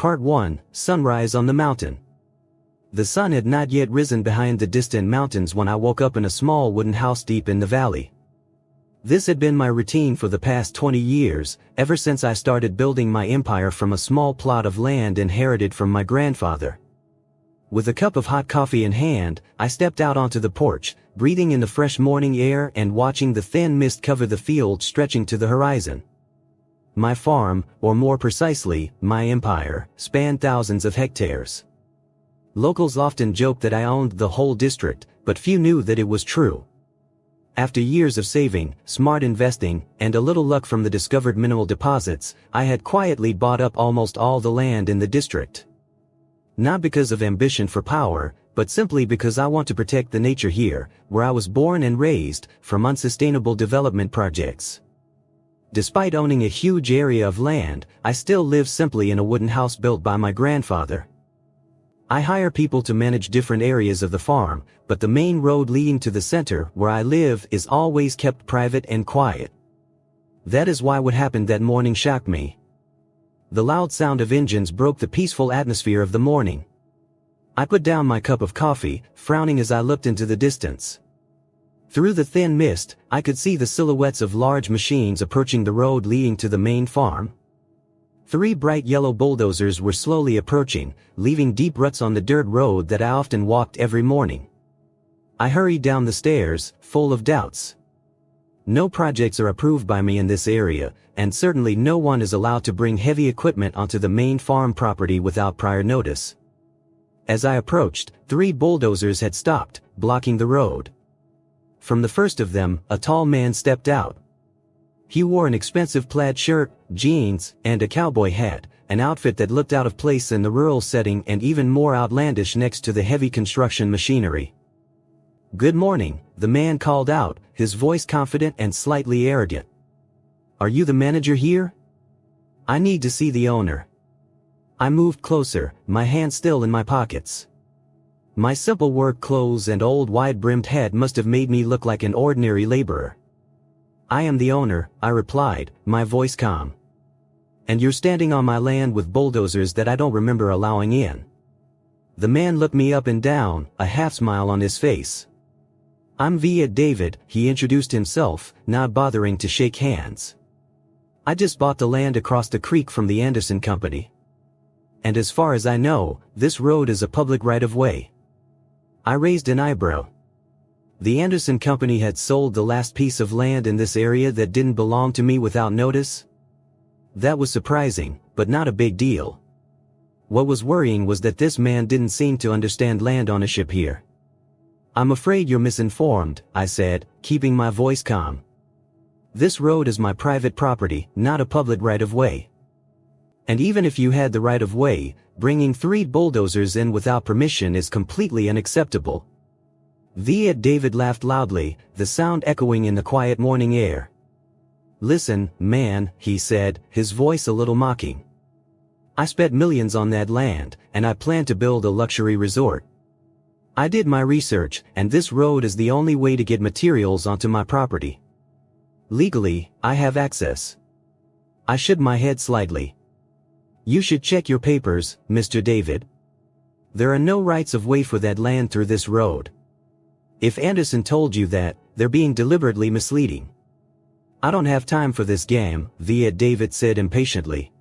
Part 1, Sunrise on the Mountain. The sun had not yet risen behind the distant mountains when I woke up in a small wooden house deep in the valley. This had been my routine for the past 20 years, ever since I started building my empire from a small plot of land inherited from my grandfather. With a cup of hot coffee in hand, I stepped out onto the porch, breathing in the fresh morning air and watching the thin mist cover the field stretching to the horizon. My farm, or more precisely, my empire, spanned thousands of hectares. Locals often joked that I owned the whole district, but few knew that it was true. After years of saving, smart investing, and a little luck from the discovered mineral deposits, I had quietly bought up almost all the land in the district. Not because of ambition for power, but simply because I want to protect the nature here, where I was born and raised, from unsustainable development projects. Despite owning a huge area of land, I still live simply in a wooden house built by my grandfather. I hire people to manage different areas of the farm, but the main road leading to the center, where I live, is always kept private and quiet. That is why what happened that morning shocked me. The loud sound of engines broke the peaceful atmosphere of the morning. I put down my cup of coffee, frowning as I looked into the distance. Through the thin mist, I could see the silhouettes of large machines approaching the road leading to the main farm. 3 bright yellow bulldozers were slowly approaching, leaving deep ruts on the dirt road that I often walked every morning. I hurried down the stairs, full of doubts. No projects are approved by me in this area, and certainly no one is allowed to bring heavy equipment onto the main farm property without prior notice. As I approached, 3 bulldozers had stopped, blocking the road. From the first of them, a tall man stepped out. He wore an expensive plaid shirt, jeans, and a cowboy hat, an outfit that looked out of place in the rural setting and even more outlandish next to the heavy construction machinery. "Good morning," the man called out, his voice confident and slightly arrogant. "Are you the manager here? I need to see the owner." I moved closer, my hands still in my pockets. My simple work clothes and old wide-brimmed hat must have made me look like an ordinary laborer. "I am the owner," I replied, my voice calm. "And you're standing on my land with bulldozers that I don't remember allowing in." The man looked me up and down, a half-smile on his face. "I'm VIET David," he introduced himself, not bothering to shake hands. "I just bought the land across the creek from the Anderson Company. And as far as I know, this road is a public right-of-way." I raised an eyebrow. The Anderson Company had sold the last piece of land in this area that didn't belong to me without notice? That was surprising, but not a big deal. What was worrying was that this man didn't seem to understand land ownership here. "I'm afraid you're misinformed," I said, keeping my voice calm. "This road is my private property, not a public right-of-way. And even if you had the right-of-way, bringing 3 bulldozers in without permission is completely unacceptable." VIET David laughed loudly, the sound echoing in the quiet morning air. "Listen, man," he said, his voice a little mocking. "I spent millions on that land, and I plan to build a luxury resort. I did my research, and this road is the only way to get materials onto my property. Legally, I have access." I shook my head slightly. "You should check your papers, Mr. David. There are no rights of way for that land through this road. If Anderson told you that, they're being deliberately misleading." "I don't have time for this game," VIET David said impatiently.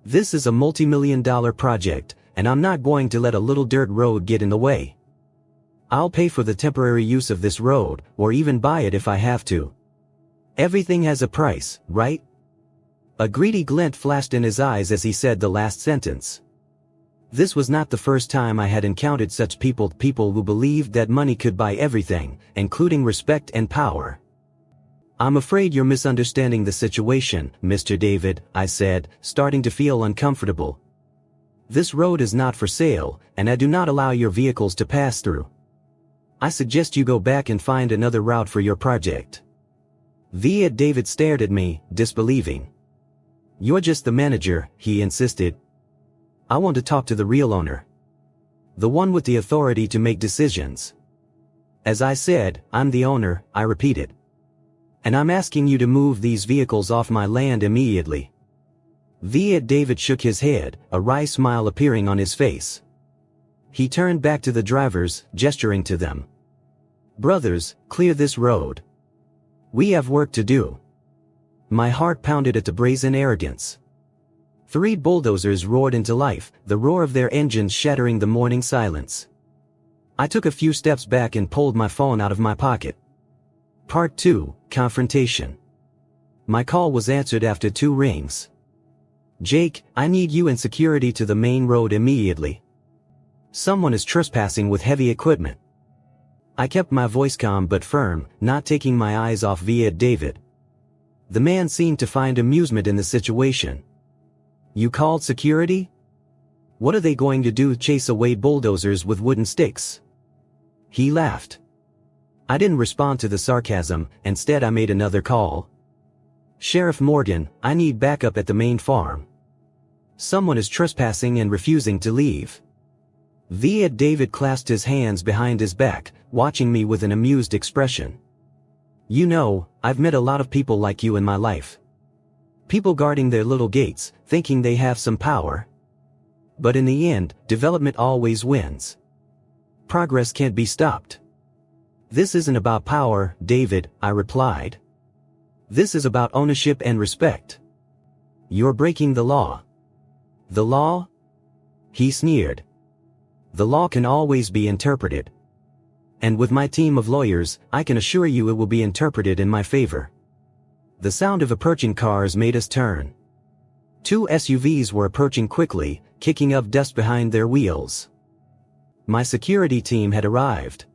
"This is a multi-million-dollar project, and I'm not going to let a little dirt road get in the way. I'll pay for the temporary use of this road, or even buy it if I have to. Everything has a price, right?" A greedy glint flashed in his eyes as he said the last sentence. This was not the first time I had encountered such people who believed that money could buy everything, including respect and power. "I'm afraid you're misunderstanding the situation, Mr. David," I said, starting to feel uncomfortable. "This road is not for sale, and I do not allow your vehicles to pass through. I suggest you go back and find another route for your project." VIET David stared at me, disbelieving. "You're just the manager," he insisted. "I want to talk to the real owner. The one with the authority to make decisions." "As I said, I'm the owner," I repeated. "And I'm asking you to move these vehicles off my land immediately." VIET David shook his head, a wry smile appearing on his face. He turned back to the drivers, gesturing to them. Brothers, clear this road. We have work to do. My heart pounded at the brazen arrogance. 3 bulldozers roared into life, the roar of their engines shattering the morning silence. I took a few steps back and pulled my phone out of my pocket. Part 2, Confrontation. My call was answered after 2 rings. Jake, I need you and security to the main road immediately. Someone is trespassing with heavy equipment. I kept my voice calm but firm, not taking my eyes off VIET David. The man seemed to find amusement in the situation. You called security? What are they going to do, chase away bulldozers with wooden sticks? He laughed. I didn't respond to the sarcasm, instead I made another call. Sheriff Morgan, I need backup at the main farm. Someone is trespassing and refusing to leave. VIET David clasped his hands behind his back, watching me with an amused expression. You know, I've met a lot of people like you in my life. People guarding their little gates, thinking they have some power. But in the end, development always wins. Progress can't be stopped. This isn't about power, David, I replied. This is about ownership and respect. You're breaking the law. The law? He sneered. The law can always be interpreted. And with my team of lawyers, I can assure you it will be interpreted in my favor. The sound of approaching cars made us turn. 2 SUVs were approaching quickly, kicking up dust behind their wheels. My security team had arrived.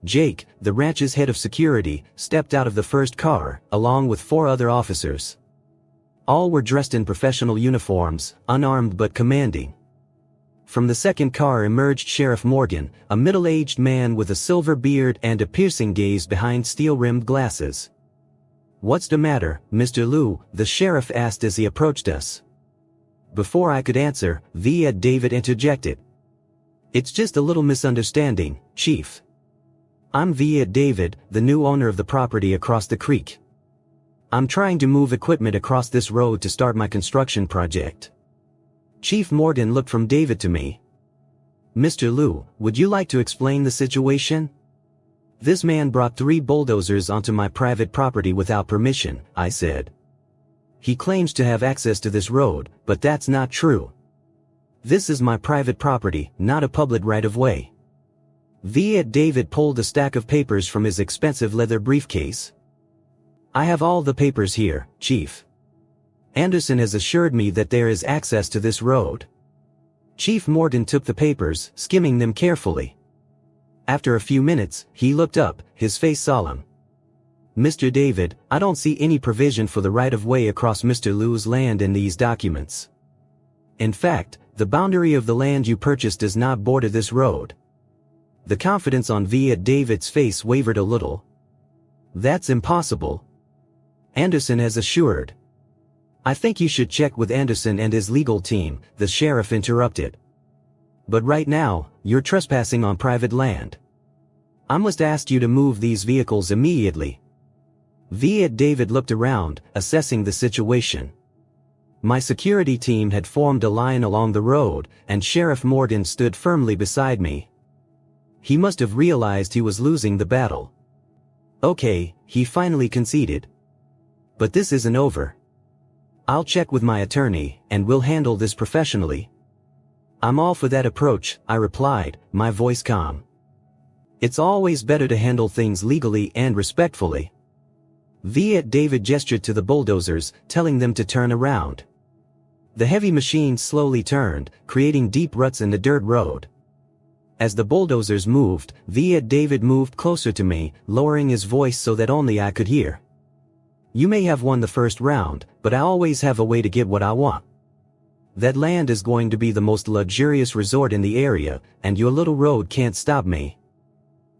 Jake, the ranch's head of security, stepped out of the first car, along with 4 other officers. All were dressed in professional uniforms, unarmed but commanding. From the second car emerged Sheriff Morgan, a middle-aged man with a silver beard and a piercing gaze behind steel-rimmed glasses. What's the matter, Mr. Liu? The sheriff asked as he approached us. Before I could answer, VIET David interjected. It's just a little misunderstanding, Chief. I'm VIET David, the new owner of the property across the creek. I'm trying to move equipment across this road to start my construction project. Chief Morgan looked from David to me. Mr. Liu, would you like to explain the situation? This man brought 3 bulldozers onto my private property without permission, I said. He claims to have access to this road, but that's not true. This is my private property, not a public right-of-way. VIET David pulled a stack of papers from his expensive leather briefcase. I have all the papers here, Chief. Anderson has assured me that there is access to this road. Chief Morgan took the papers, skimming them carefully. After a few minutes, he looked up, his face solemn. Mr. David, I don't see any provision for the right-of-way across Mr. Liu's land in these documents. In fact, the boundary of the land you purchased does not border this road. The confidence on VIET David's face wavered a little. That's impossible. Anderson has assured. I think you should check with Anderson and his legal team, the sheriff interrupted. But right now, you're trespassing on private land. I must ask you to move these vehicles immediately. VIET David looked around, assessing the situation. My security team had formed a line along the road, and Sheriff Morgan stood firmly beside me. He must have realized he was losing the battle. Okay, he finally conceded. But this isn't over. I'll check with my attorney, and we'll handle this professionally. I'm all for that approach, I replied, my voice calm. It's always better to handle things legally and respectfully. VIET David gestured to the bulldozers, telling them to turn around. The heavy machines slowly turned, creating deep ruts in the dirt road. As the bulldozers moved, VIET David moved closer to me, lowering his voice so that only I could hear. You may have won the first round, but I always have a way to get what I want. That land is going to be the most luxurious resort in the area, and your little road can't stop me.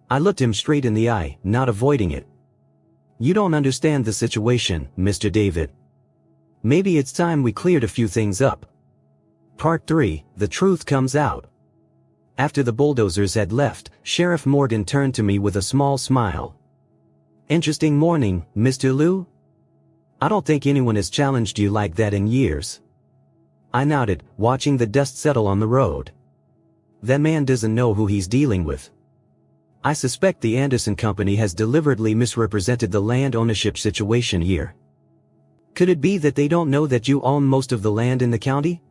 I looked him straight in the eye, not avoiding it. You don't understand the situation, Mr. David. Maybe it's time we cleared a few things up. Part 3, the truth comes out. After the bulldozers had left, Sheriff Morgan turned to me with a small smile. Interesting morning, Mr. Liu? I don't think anyone has challenged you like that in years. I nodded, watching the dust settle on the road. That man doesn't know who he's dealing with. I suspect the Anderson Company has deliberately misrepresented the land ownership situation here. Could it be that they don't know that you own most of the land in the county?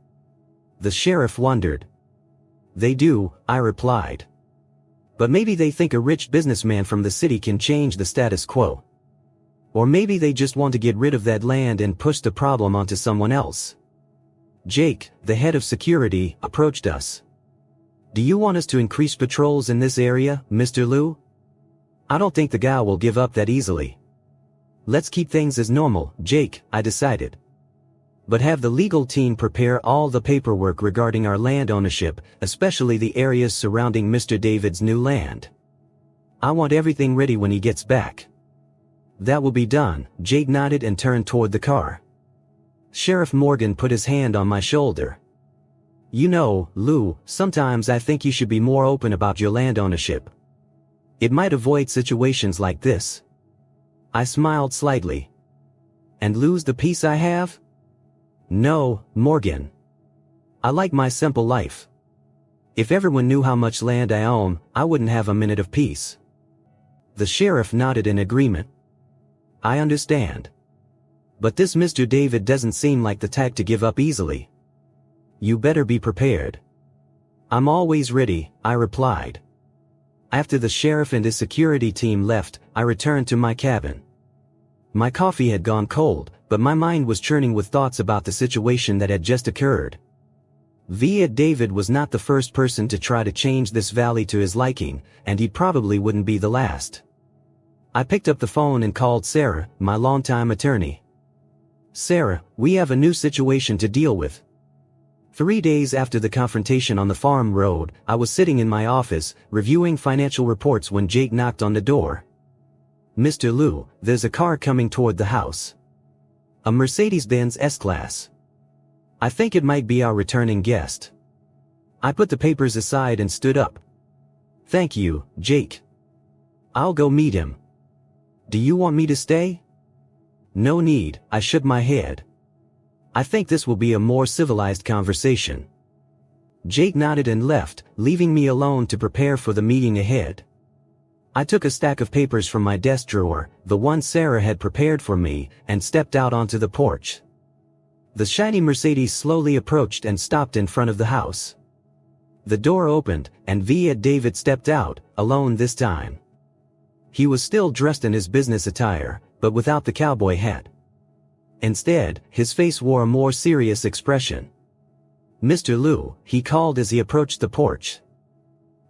The sheriff wondered. They do, I replied. But maybe they think a rich businessman from the city can change the status quo. Or maybe they just want to get rid of that land and push the problem onto someone else. Jake, the head of security, approached us. Do you want us to increase patrols in this area, Mr. Liu? I don't think the guy will give up that easily. Let's keep things as normal, Jake, I decided. But have the legal team prepare all the paperwork regarding our land ownership, especially the areas surrounding Mr. David's new land. I want everything ready when he gets back. That will be done, Jake nodded and turned toward the car. Sheriff Morgan put his hand on my shoulder. You know, Lou, sometimes I think you should be more open about your land ownership. It might avoid situations like this. I smiled slightly. And lose the peace I have? No, Morgan. I like my simple life. If everyone knew how much land I own, I wouldn't have a minute of peace. The sheriff nodded in agreement. I understand. But this Mr. David doesn't seem like the type to give up easily. You better be prepared. I'm always ready, I replied. After the sheriff and his security team left, I returned to my cabin. My coffee had gone cold, but my mind was churning with thoughts about the situation that had just occurred. VIET David was not the first person to try to change this valley to his liking, and he probably wouldn't be the last. I picked up the phone and called Sarah, my longtime attorney. Sarah, we have a new situation to deal with. 3 days after the confrontation on the farm road, I was sitting in my office, reviewing financial reports when Jake knocked on the door. Mr. Liu, there's a car coming toward the house. A Mercedes-Benz S-Class. I think it might be our returning guest. I put the papers aside and stood up. Thank you, Jake. I'll go meet him. Do you want me to stay? No need, I shook my head. I think this will be a more civilized conversation. Jake nodded and left, leaving me alone to prepare for the meeting ahead. I took a stack of papers from my desk drawer, the one Sarah had prepared for me, and stepped out onto the porch. The shiny Mercedes slowly approached and stopped in front of the house. The door opened, and VIET David stepped out, alone this time. He was still dressed in his business attire, but without the cowboy hat. Instead, his face wore a more serious expression. Mr. Liu, he called as he approached the porch.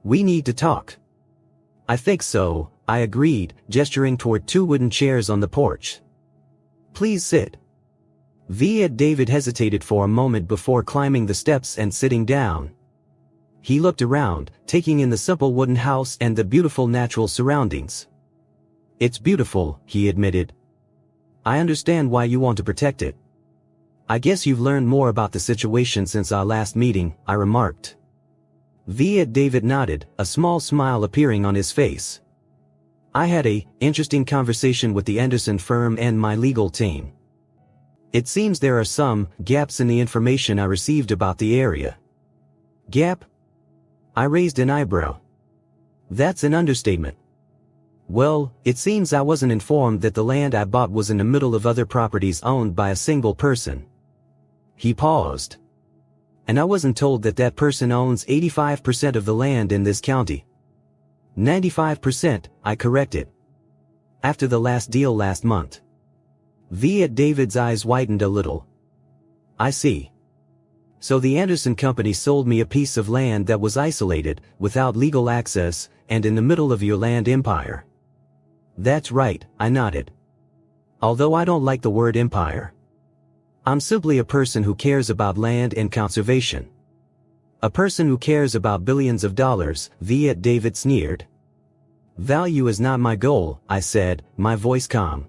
We need to talk. I think so, I agreed, gesturing toward 2 wooden chairs on the porch. Please sit. VIET David hesitated for a moment before climbing the steps and sitting down. He looked around, taking in the simple wooden house and the beautiful natural surroundings. It's beautiful, he admitted. I understand why you want to protect it. I guess you've learned more about the situation since our last meeting, I remarked. VIET David nodded, a small smile appearing on his face. I had an interesting conversation with the Anderson firm and my legal team. It seems there are some gaps in the information I received about the area. Gap? I raised an eyebrow. That's an understatement. Well, it seems I wasn't informed that the land I bought was in the middle of other properties owned by a single person. He paused. And I wasn't told that that person owns 85% of the land in this county. 95%, I corrected. After the last deal last month. VIET David's eyes widened a little. I see. So the Anderson Company sold me a piece of land that was isolated, without legal access, and in the middle of your land empire. That's right, I nodded. Although I don't like the word empire. I'm simply a person who cares about land and conservation. A person who cares about billions of dollars, VIET David sneered. Value is not my goal, I said, my voice calm.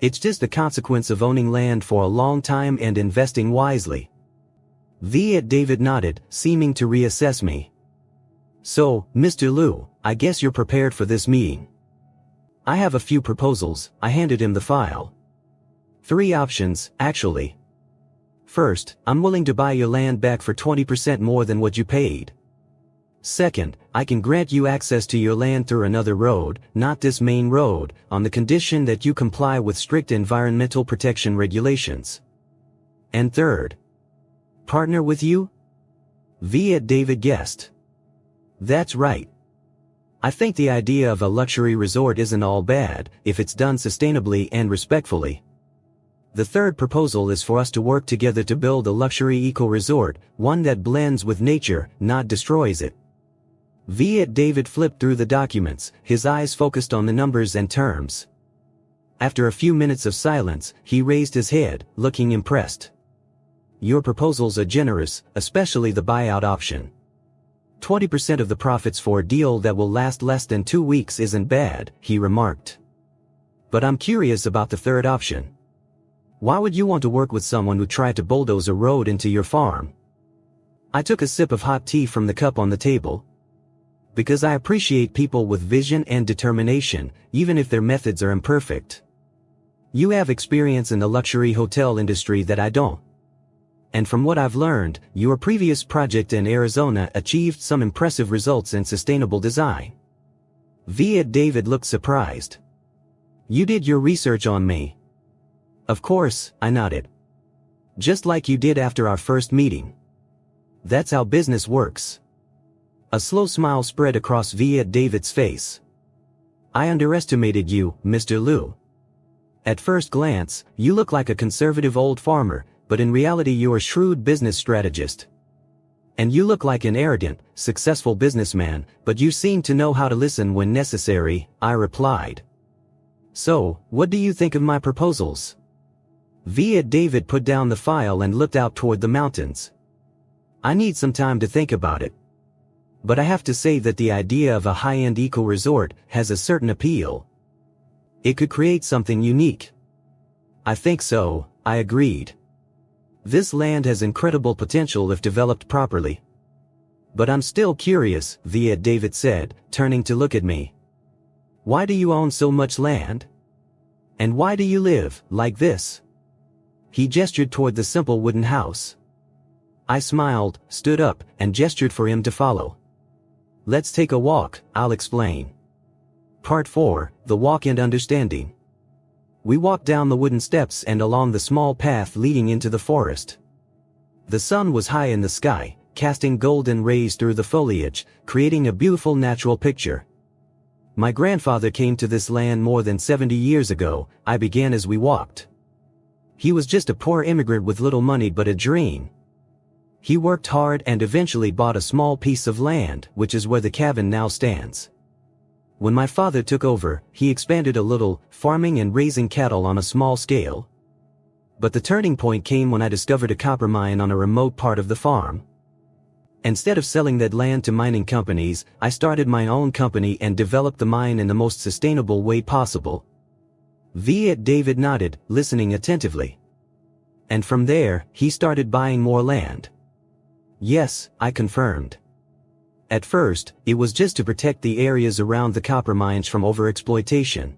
It's just a consequence of owning land for a long time and investing wisely. VIET David nodded, seeming to reassess me. So, Mr. Liu, I guess you're prepared for this meeting. I have a few proposals, I handed him the file. 3 options, actually. First, I'm willing to buy your land back for 20% more than what you paid. Second, I can grant you access to your land through another road, not this main road, on the condition that you comply with strict environmental protection regulations. And third, partner with you? VIET David guessed. That's right. I think the idea of a luxury resort isn't all bad, if it's done sustainably and respectfully. The third proposal is for us to work together to build a luxury eco-resort, one that blends with nature, not destroys it. VIET David flipped through the documents, his eyes focused on the numbers and terms. After a few minutes of silence, he raised his head, looking impressed. Your proposals are generous, especially the buyout option. 20% of the profits for a deal that will last less than 2 weeks isn't bad, he remarked. But I'm curious about the third option. Why would you want to work with someone who tried to bulldoze a road into your farm? I took a sip of hot tea from the cup on the table. Because I appreciate people with vision and determination, even if their methods are imperfect. You have experience in the luxury hotel industry that I don't. And from what I've learned, your previous project in Arizona achieved some impressive results in sustainable design. VIET David looked surprised. You did your research on me. Of course, I nodded. Just like you did after our first meeting. That's how business works. A slow smile spread across VIET David's face. I underestimated you, Mr. Liu. At first glance, you look like a conservative old farmer, but in reality you're a shrewd business strategist. And you look like an arrogant, successful businessman, but you seem to know how to listen when necessary, I replied. So, what do you think of my proposals? VIET David put down the file and looked out toward the mountains. I need some time to think about it. But I have to say that the idea of a high-end eco-resort has a certain appeal. It could create something unique. I think so, I agreed. This land has incredible potential if developed properly. But I'm still curious, VIET David said, turning to look at me. Why do you own so much land? And why do you live like this? He gestured toward the simple wooden house. I smiled, stood up, and gestured for him to follow. Let's take a walk, I'll explain. Part 4, The Walk and Understanding. We walked down the wooden steps and along the small path leading into the forest. The sun was high in the sky, casting golden rays through the foliage, creating a beautiful natural picture. My grandfather came to this land more than 70 years ago, I began as we walked. He was just a poor immigrant with little money but a dream. He worked hard and eventually bought a small piece of land, which is where the cabin now stands. When my father took over, he expanded a little, farming and raising cattle on a small scale. But the turning point came when I discovered a copper mine on a remote part of the farm. Instead of selling that land to mining companies, I started my own company and developed the mine in the most sustainable way possible. VIET David nodded, listening attentively. And from there, he started buying more land. Yes, I confirmed. At first, it was just to protect the areas around the copper mines from overexploitation.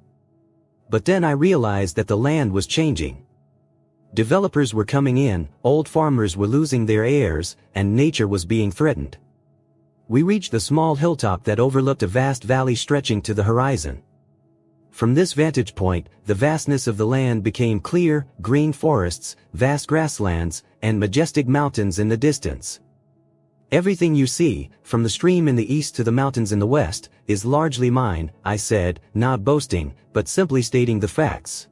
But then I realized that the land was changing. Developers were coming in, old farmers were losing their heirs, and nature was being threatened. We reached a small hilltop that overlooked a vast valley stretching to the horizon. From this vantage point, the vastness of the land became clear, green forests, vast grasslands, and majestic mountains in the distance. Everything you see, from the stream in the east to the mountains in the west, is largely mine, I said, not boasting, but simply stating the facts.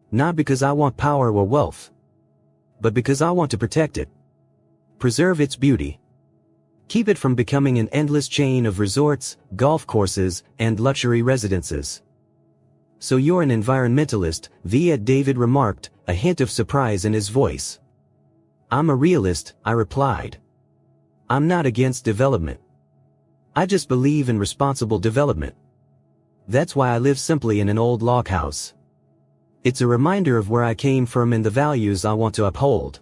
Not because I want power or wealth, but because I want to protect it. Preserve its beauty. Keep it from becoming an endless chain of resorts, golf courses, and luxury residences. So you're an environmentalist, VIET David remarked, a hint of surprise in his voice. I'm a realist, I replied. I'm not against development. I just believe in responsible development. That's why I live simply in an old log house. It's a reminder of where I came from and the values I want to uphold.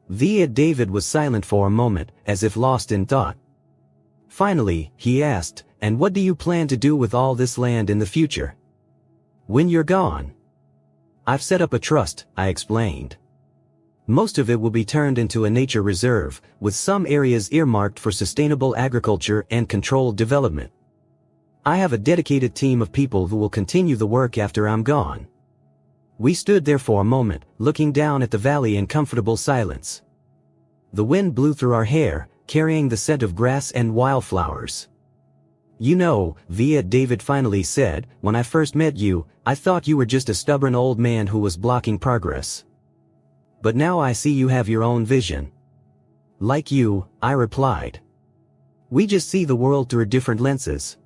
VIET David was silent for a moment, as if lost in thought. Finally, he asked, and what do you plan to do with all this land in the future? When you're gone? I've set up a trust, I explained. Most of it will be turned into a nature reserve, with some areas earmarked for sustainable agriculture and controlled development. I have a dedicated team of people who will continue the work after I'm gone." We stood there for a moment, looking down at the valley in comfortable silence. The wind blew through our hair, carrying the scent of grass and wildflowers. "You know, VIET," David finally said, "when I first met you, I thought you were just a stubborn old man who was blocking progress. But now I see you have your own vision." "Like you," I replied. "We just see the world through different lenses."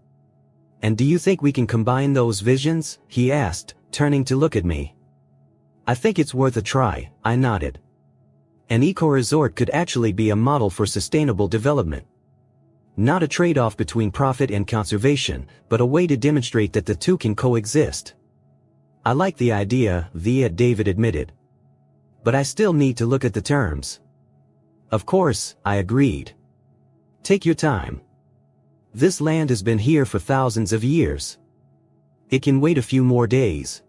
"And do you think we can combine those visions?" he asked, turning to look at me. "I think it's worth a try," I nodded. An eco-resort could actually be a model for sustainable development. Not a trade-off between profit and conservation, but a way to demonstrate that the two can coexist. "I like the idea," VIET, David admitted. "But I still need to look at the terms." "Of course," I agreed. "Take your time. This land has been here for thousands of years. It can wait a few more days."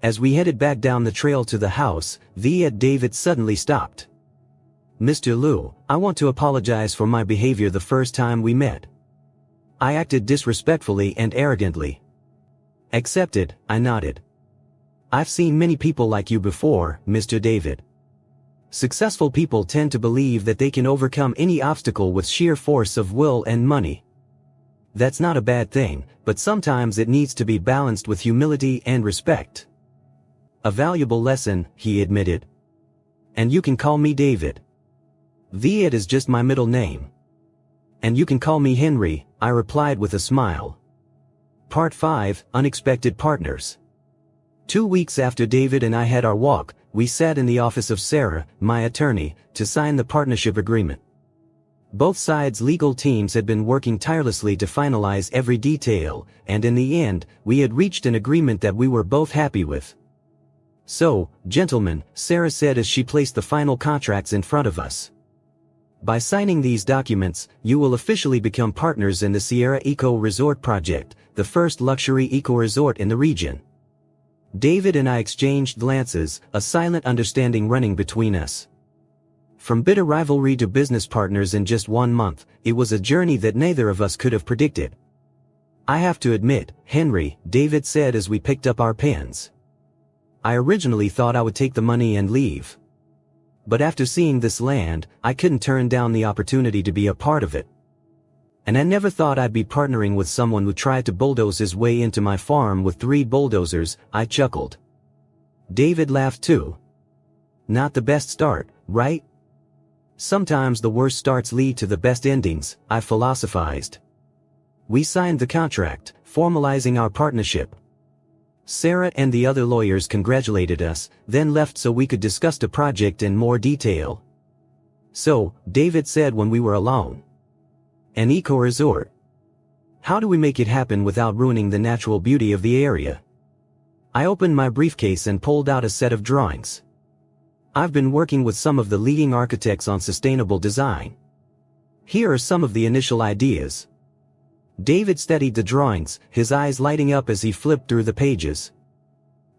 As we headed back down the trail to the house, VIET, David suddenly stopped. "Mr. Liu, I want to apologize for my behavior the first time we met. I acted disrespectfully and arrogantly." "Accepted," I nodded. "I've seen many people like you before, Mr. David. Successful people tend to believe that they can overcome any obstacle with sheer force of will and money. That's not a bad thing, but sometimes it needs to be balanced with humility and respect." "A valuable lesson," he admitted. "And you can call me David. VIET is just my middle name." "And you can call me Henry," I replied with a smile. Part 5, Unexpected Partners. 2 weeks after David and I had our walk, we sat in the office of Sarah, my attorney, to sign the partnership agreement. Both sides' legal teams had been working tirelessly to finalize every detail, and in the end, we had reached an agreement that we were both happy with. "So, gentlemen," Sarah said as she placed the final contracts in front of us. "By signing these documents, you will officially become partners in the Sierra Eco Resort project, the first luxury eco-resort in the region." David and I exchanged glances, a silent understanding running between us. From bitter rivalry to business partners in just 1 month, it was a journey that neither of us could have predicted. "I have to admit, Henry," David said as we picked up our pens. "I originally thought I would take the money and leave. But after seeing this land, I couldn't turn down the opportunity to be a part of it. And I never thought I'd be partnering with someone who tried to bulldoze his way into my farm with 3 bulldozers," I chuckled. David laughed too. "Not the best start, right? Sometimes the worst starts lead to the best endings," I philosophized. We signed the contract, formalizing our partnership. Sarah and the other lawyers congratulated us, then left so we could discuss the project in more detail. "So," David said when we were alone, "an eco-resort. How do we make it happen without ruining the natural beauty of the area?" I opened my briefcase and pulled out a set of drawings. I've been working with some of the leading architects on sustainable design. Here are some of the initial ideas. David studied the drawings, his eyes lighting up as he flipped through the pages.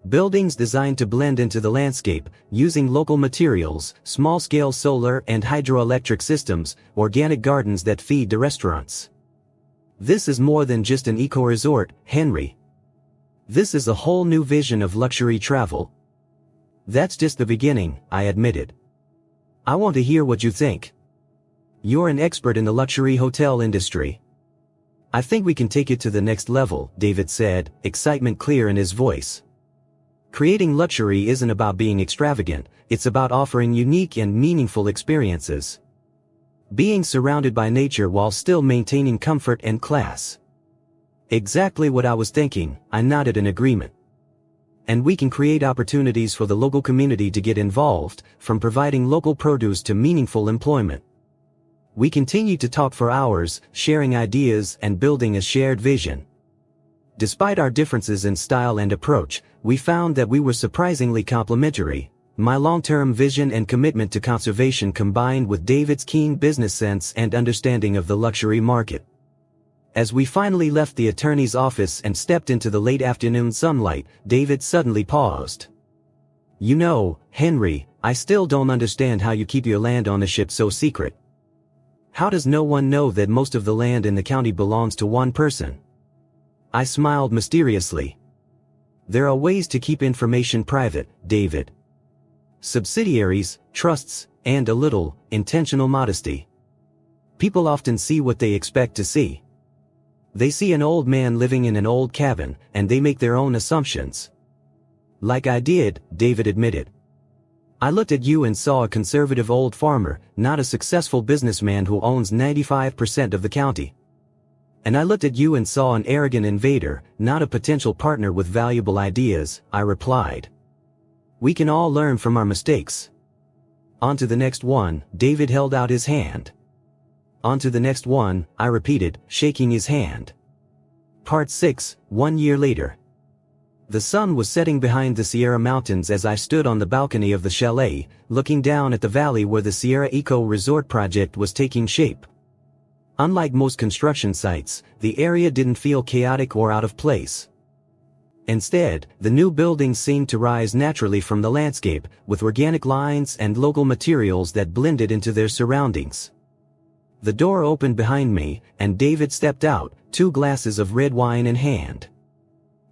Buildings designed to blend into the landscape, using local materials, small-scale solar and hydroelectric systems, organic gardens that feed the restaurants. "This is more than just an eco-resort, Henry. This is a whole new vision of luxury travel." "That's just the beginning," I admitted. "I want to hear what you think. You're an expert in the luxury hotel industry." "I think we can take it to the next level," David said, excitement clear in his voice. "Creating luxury isn't about being extravagant, it's about offering unique and meaningful experiences. Being surrounded by nature while still maintaining comfort and class." "Exactly what I was thinking," I nodded in agreement. "And we can create opportunities for the local community to get involved, from providing local produce to meaningful employment." We continued to talk for hours, sharing ideas and building a shared vision. Despite our differences in style and approach, we found that we were surprisingly complementary. My long-term vision and commitment to conservation combined with David's keen business sense and understanding of the luxury market. As we finally left the attorney's office and stepped into the late afternoon sunlight, David suddenly paused. "You know, Henry, I still don't understand how you keep your land ownership so secret. How does no one know that most of the land in the county belongs to one person? I smiled mysteriously. There are ways to keep information private, David. Subsidiaries, trusts, and a little intentional modesty. People often see what they expect to see. They see an old man living in an old cabin, and they make their own assumptions. Like I did, David admitted. I looked at you and saw a conservative old farmer, not a successful businessman who owns 95% of the county. And I looked at you and saw an arrogant invader, not a potential partner with valuable ideas, I replied. We can all learn from our mistakes. On to the next one, David held out his hand. On to the next one, I repeated, shaking his hand. Part 6, 1 year later. The sun was setting behind the Sierra Mountains as I stood on the balcony of the chalet, looking down at the valley where the Sierra Eco Resort project was taking shape. Unlike most construction sites, the area didn't feel chaotic or out of place. Instead, the new buildings seemed to rise naturally from the landscape, with organic lines and local materials that blended into their surroundings. The door opened behind me, and David stepped out, 2 glasses of red wine in hand.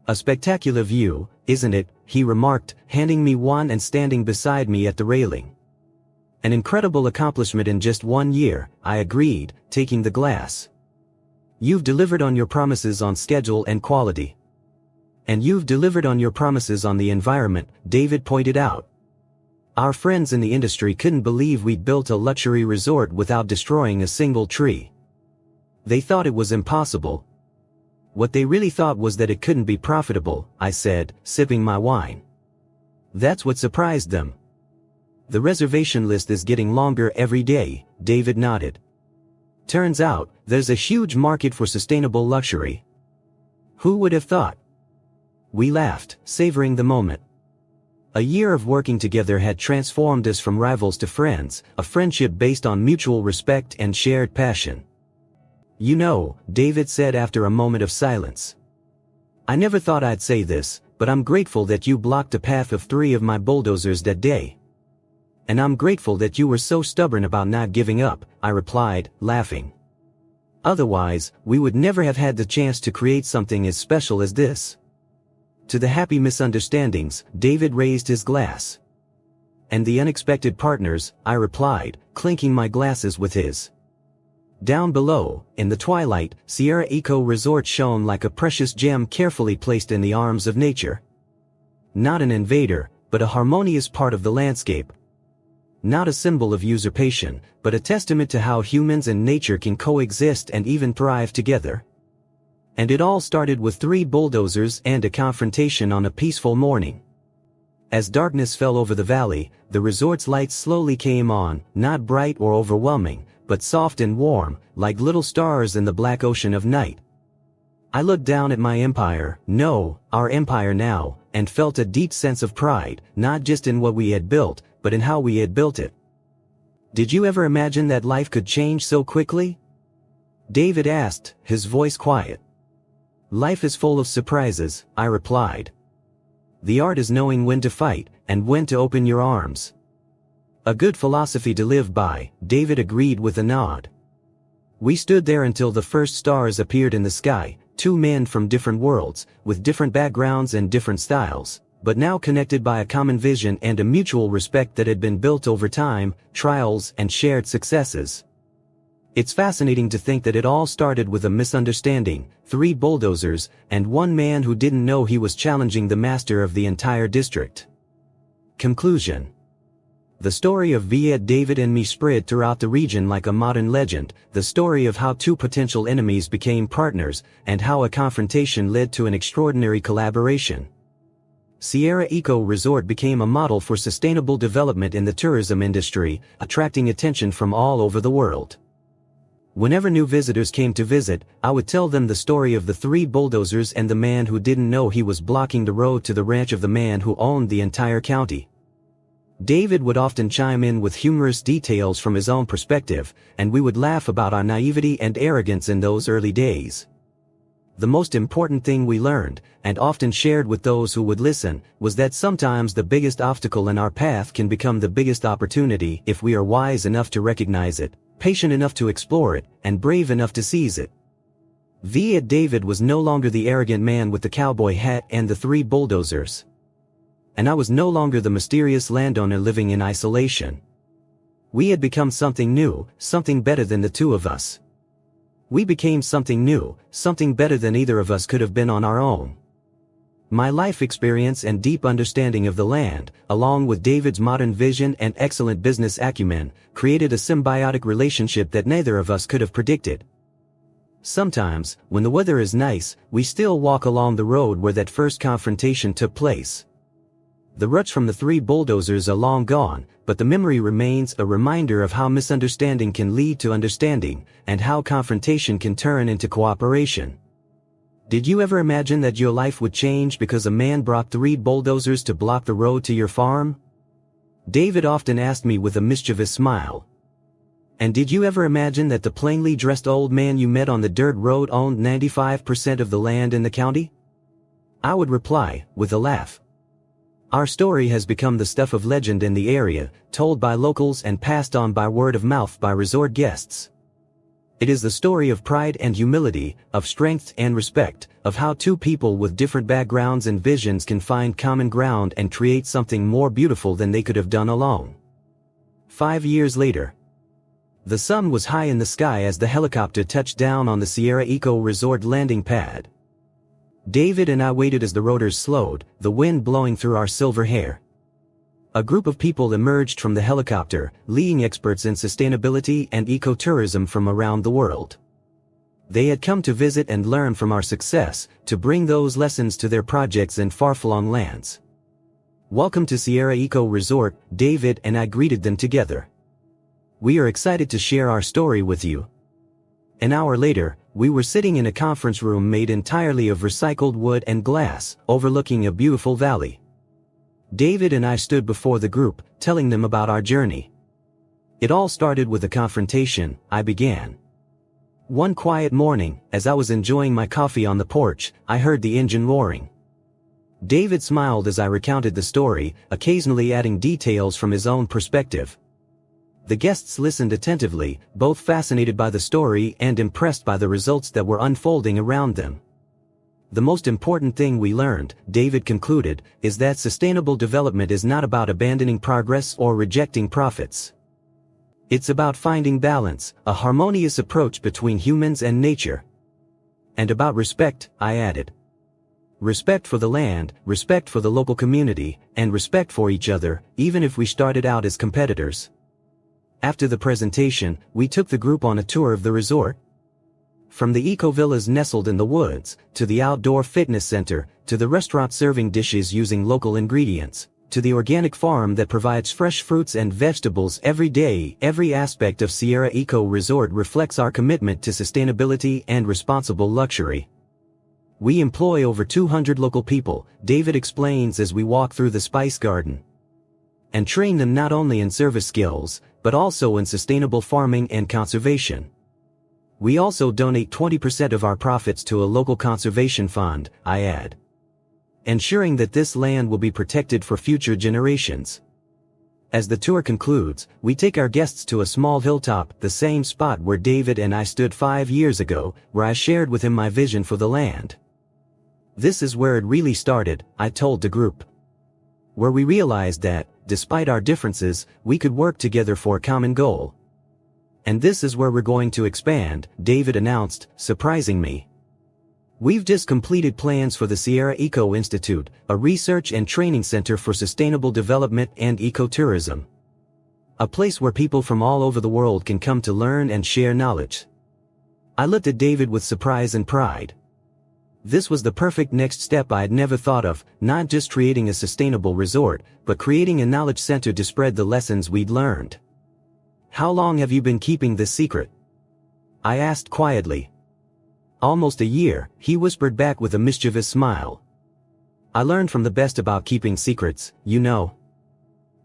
A spectacular view, isn't it? He remarked, handing me one and standing beside me at the railing. An incredible accomplishment in just 1 year, I agreed, taking the glass. You've delivered on your promises on schedule and quality. And you've delivered on your promises on the environment, David pointed out. Our friends in the industry couldn't believe we'd built a luxury resort without destroying a single tree. They thought it was impossible. What they really thought was that it couldn't be profitable, I said, sipping my wine. That's what surprised them. The reservation list is getting longer every day, David nodded. Turns out, there's a huge market for sustainable luxury. Who would have thought? We laughed, savoring the moment. A year of working together had transformed us from rivals to friends, a friendship based on mutual respect and shared passion. You know, David said after a moment of silence. I never thought I'd say this, but I'm grateful that you blocked the path of 3 of my bulldozers that day. And I'm grateful that you were so stubborn about not giving up, I replied, laughing. Otherwise, we would never have had the chance to create something as special as this. To the happy misunderstandings, David raised his glass. And the unexpected partners, I replied, clinking my glasses with his. Down below, in the twilight, Sierra Eco Resort shone like a precious gem carefully placed in the arms of nature. Not an invader, but a harmonious part of the landscape. Not a symbol of usurpation, but a testament to how humans and nature can coexist and even thrive together. And it all started with 3 bulldozers and a confrontation on a peaceful morning. As darkness fell over the valley, the resort's lights slowly came on, not bright or overwhelming, but soft and warm, like little stars in the black ocean of night. I looked down at my empire, no, our empire now, and felt a deep sense of pride, not just in what we had built, but in how we had built it. Did you ever imagine that life could change so quickly? David asked, his voice quiet. Life is full of surprises, I replied. The art is knowing when to fight, and when to open your arms. A good philosophy to live by, David agreed with a nod. We stood there until the first stars appeared in the sky, 2 men from different worlds, with different backgrounds and different styles, but now connected by a common vision and a mutual respect that had been built over time, trials and shared successes. It's fascinating to think that it all started with a misunderstanding, 3 bulldozers, and 1 man who didn't know he was challenging the master of the entire district. Conclusion. The story of VIET David and me spread throughout the region like a modern legend, the story of how 2 potential enemies became partners, and how a confrontation led to an extraordinary collaboration. Sierra Eco Resort became a model for sustainable development in the tourism industry, attracting attention from all over the world. Whenever new visitors came to visit, I would tell them the story of the 3 bulldozers and the man who didn't know he was blocking the road to the ranch of the man who owned the entire county. David would often chime in with humorous details from his own perspective, and we would laugh about our naivety and arrogance in those early days. The most important thing we learned, and often shared with those who would listen, was that sometimes the biggest obstacle in our path can become the biggest opportunity if we are wise enough to recognize it, patient enough to explore it, and brave enough to seize it. VIET David was no longer the arrogant man with the cowboy hat and the 3 bulldozers. And I was no longer the mysterious landowner living in isolation. We had become something new, something better than the two of us. We became something new, something better than either of us could have been on our own. My life experience and deep understanding of the land, along with David's modern vision and excellent business acumen, created a symbiotic relationship that neither of us could have predicted. Sometimes, when the weather is nice, we still walk along the road where that first confrontation took place. The ruts from the 3 bulldozers are long gone, but the memory remains a reminder of how misunderstanding can lead to understanding, and how confrontation can turn into cooperation. Did you ever imagine that your life would change because a man brought 3 bulldozers to block the road to your farm? David often asked me with a mischievous smile. And did you ever imagine that the plainly dressed old man you met on the dirt road owned 95% of the land in the county? I would reply, with a laugh. Our story has become the stuff of legend in the area, told by locals and passed on by word of mouth by resort guests. It is the story of pride and humility, of strength and respect, of how 2 people with different backgrounds and visions can find common ground and create something more beautiful than they could have done alone. 5 years later. The sun was high in the sky as the helicopter touched down on the Sierra Eco Resort landing pad. David and I waited as the rotors slowed, the wind blowing through our silver hair. A group of people emerged from the helicopter, leading experts in sustainability and ecotourism from around the world. They had come to visit and learn from our success, to bring those lessons to their projects in far-flung lands. Welcome to Sierra Eco Resort, David and I greeted them together. We are excited to share our story with you. An hour later, we were sitting in a conference room made entirely of recycled wood and glass, overlooking a beautiful valley. David and I stood before the group, telling them about our journey. It all started with a confrontation, I began. One quiet morning, as I was enjoying my coffee on the porch, I heard the engine roaring. David smiled as I recounted the story, occasionally adding details from his own perspective. The guests listened attentively, both fascinated by the story and impressed by the results that were unfolding around them. The most important thing we learned, David concluded, is that sustainable development is not about abandoning progress or rejecting profits. It's about finding balance, a harmonious approach between humans and nature. And about respect, I added. Respect for the land, respect for the local community, and respect for each other, even if we started out as competitors. After the presentation, we took the group on a tour of the resort. From the eco-villas nestled in the woods, to the outdoor fitness center, to the restaurant serving dishes using local ingredients, to the organic farm that provides fresh fruits and vegetables every day, every aspect of Sierra Eco Resort reflects our commitment to sustainability and responsible luxury. We employ over 200 local people, David explains as we walk through the spice garden, and train them not only in service skills, but also in sustainable farming and conservation. We also donate 20% of our profits to a local conservation fund, I add, ensuring that this land will be protected for future generations. As the tour concludes, we take our guests to a small hilltop, the same spot where David and I stood 5 years ago, where I shared with him my vision for the land. This is where it really started, I told the group. Where we realized that, despite our differences, we could work together for a common goal. And this is where we're going to expand, David announced, surprising me. We've just completed plans for the Sierra Eco Institute, a research and training center for sustainable development and ecotourism. A place where people from all over the world can come to learn and share knowledge. I looked at David with surprise and pride. This was the perfect next step I had never thought of, not just creating a sustainable resort, but creating a knowledge center to spread the lessons we'd learned. How long have you been keeping this secret? I asked quietly. Almost a year, he whispered back with a mischievous smile. I learned from the best about keeping secrets, you know.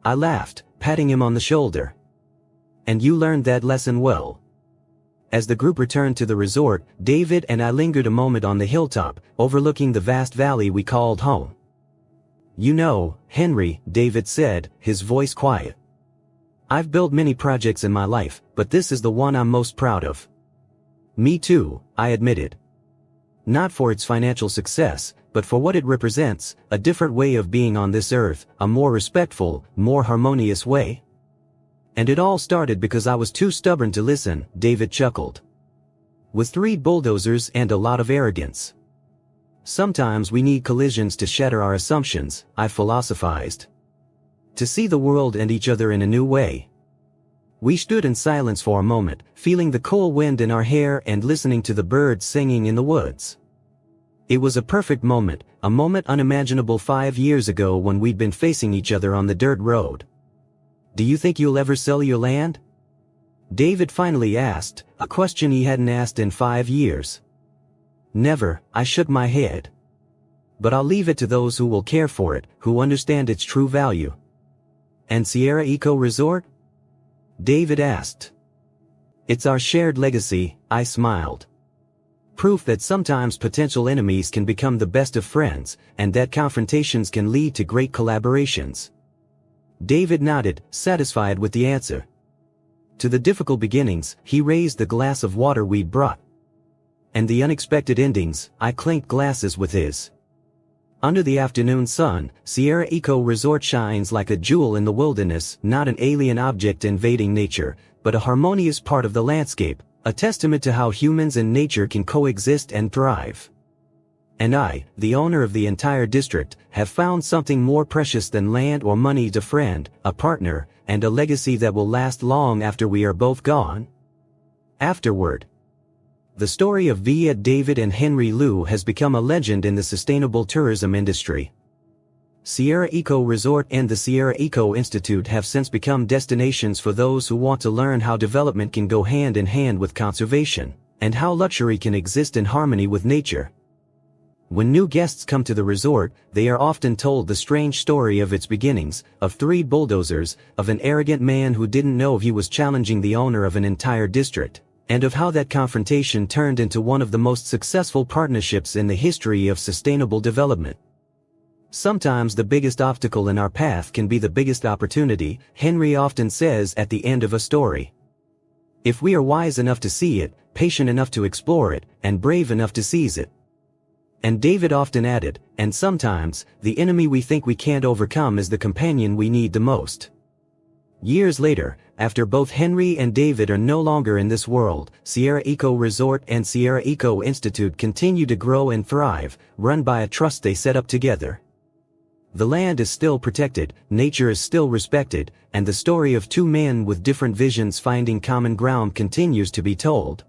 I laughed, patting him on the shoulder. And you learned that lesson well. As the group returned to the resort, David and I lingered a moment on the hilltop, overlooking the vast valley we called home. "You know, Henry," David said, his voice quiet. "I've built many projects in my life, but this is the one I'm most proud of." "Me too," I admitted. "Not for its financial success, but for what it represents, a different way of being on this earth, a more respectful, more harmonious way." "And it all started because I was too stubborn to listen," David chuckled. "With 3 bulldozers and a lot of arrogance. Sometimes we need collisions to shatter our assumptions," I philosophized. "To see the world and each other in a new way." We stood in silence for a moment, feeling the cool wind in our hair and listening to the birds singing in the woods. It was a perfect moment, a moment unimaginable 5 years ago when we'd been facing each other on the dirt road. "Do you think you'll ever sell your land?" David finally asked, a question he hadn't asked in 5 years. "Never," I shook my head. "But I'll leave it to those who will care for it, who understand its true value." "And Sierra Eco Resort?" David asked. "It's our shared legacy," I smiled. "Proof that sometimes potential enemies can become the best of friends, and that confrontations can lead to great collaborations." David nodded, satisfied with the answer. To the difficult beginnings, he raised the glass of water we'd brought. And the unexpected endings, I clinked glasses with his. Under the afternoon sun, Sierra Eco Resort shines like a jewel in the wilderness, not an alien object invading nature, but a harmonious part of the landscape, a testament to how humans and nature can coexist and thrive. And I, the owner of the entire district, have found something more precious than land or money: a friend, a partner, and a legacy that will last long after we are both gone. Afterward. The story of VIET David and Henry Liu has become a legend in the sustainable tourism industry. Sierra Eco Resort and the Sierra Eco Institute have since become destinations for those who want to learn how development can go hand in hand with conservation, and how luxury can exist in harmony with nature. When new guests come to the resort, they are often told the strange story of its beginnings, of 3 bulldozers, of an arrogant man who didn't know he was challenging the owner of an entire district, and of how that confrontation turned into one of the most successful partnerships in the history of sustainable development. Sometimes the biggest obstacle in our path can be the biggest opportunity, Henry often says at the end of a story. If we are wise enough to see it, patient enough to explore it, and brave enough to seize it. And David often added, and sometimes, the enemy we think we can't overcome is the companion we need the most. Years later, after both Henry and David are no longer in this world, Sierra Eco Resort and Sierra Eco Institute continue to grow and thrive, run by a trust they set up together. The land is still protected, nature is still respected, and the story of 2 men with different visions finding common ground continues to be told.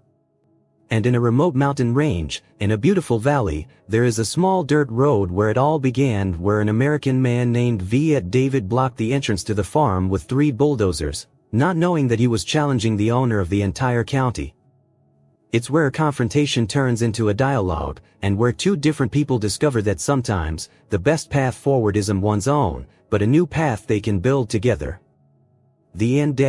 And in a remote mountain range, in a beautiful valley, there is a small dirt road where it all began, where an American man named VIET David blocked the entrance to the farm with 3 bulldozers, not knowing that he was challenging the owner of the entire county. It's where a confrontation turns into a dialogue, and where 2 different people discover that sometimes, the best path forward isn't one's own, but a new path they can build together. The end.